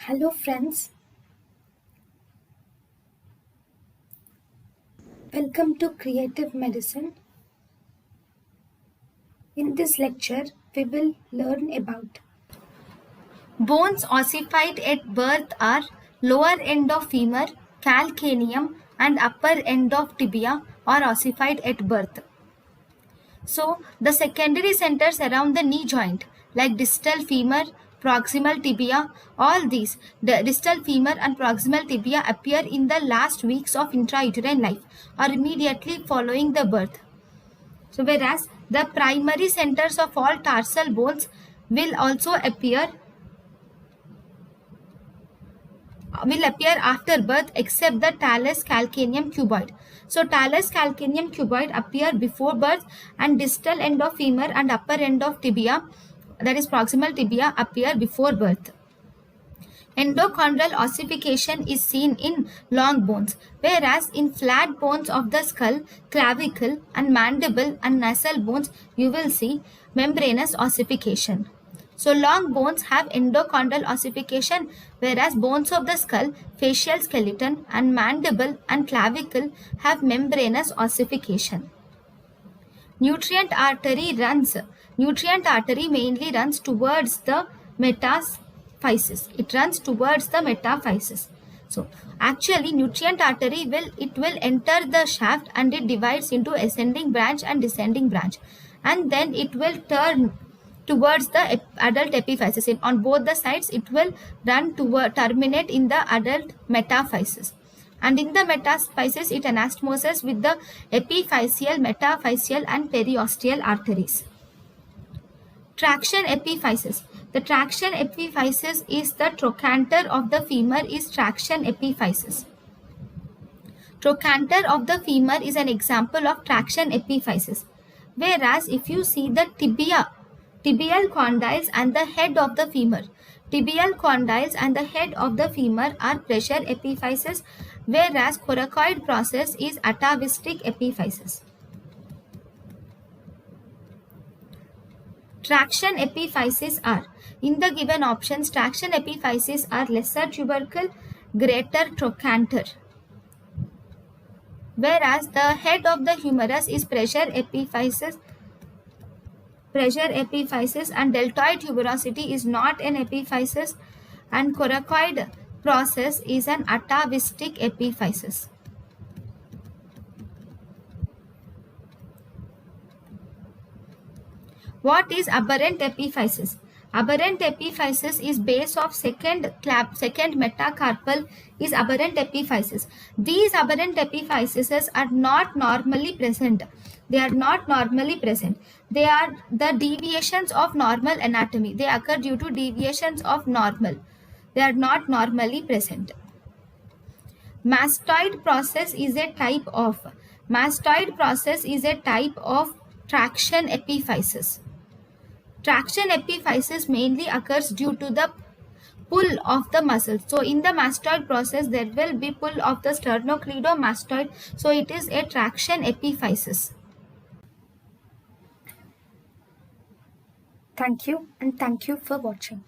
Hello friends, welcome to Creative Medicine. In this lecture, we will learn about bones ossified at birth are lower end of femur, calcaneum and upper end of tibia are ossified at birth. So, the secondary centers around the knee joint like distal femur, proximal tibia, all these, the distal femur and proximal tibia appear in the last weeks of intrauterine life or immediately following the birth. So, whereas the primary centers of all tarsal bones will also appear after birth except the talus calcaneum cuboid. So talus calcaneum cuboid appear before birth and distal end of femur and upper end of tibia, that is proximal tibia, appear before birth. Endochondral ossification is seen in long bones, whereas in flat bones of the skull, clavicle and mandible and nasal bones you will see membranous ossification. So long bones have endochondral ossification, whereas bones of the skull, facial skeleton and mandible and clavicle have membranous ossification. Nutrient artery mainly runs towards the metaphysis. It runs towards the metaphysis. So actually nutrient artery will enter the shaft and it divides into ascending branch and descending branch, and then it will turn towards the adult epiphysis. On both the sides it will run terminate in the adult metaphysis, and in the metaphysis it anastomoses with the epiphyseal, metaphyseal and periosteal arteries. Traction epiphysis. The traction epiphysis is the trochanter of the femur is traction epiphysis. Trochanter of the femur is an example of traction epiphysis, whereas if you see the tibial condyles and the head of the femur. Tibial condyles and the head of the femur are pressure epiphysis, whereas coracoid process is atavistic epiphysis. Traction epiphysis are, in the given options, traction epiphysis are lesser tubercle, greater trochanter, whereas the head of the humerus is pressure epiphysis and deltoid tuberosity is not an epiphysis, and coracoid process is an atavistic epiphysis. What is aberrant epiphysis? Aberrant epiphysis is base of second metacarpal is aberrant epiphysis. These aberrant epiphyses are not normally present. They are not normally present. They are the deviations of normal anatomy. They occur due to deviations of normal. They are not normally present. Mastoid process is a type of traction epiphysis. Traction epiphysis mainly occurs due to the pull of the muscles. So in the mastoid process there will be pull of the sternocleidomastoid. So it is a traction epiphysis. Thank you, and thank you for watching.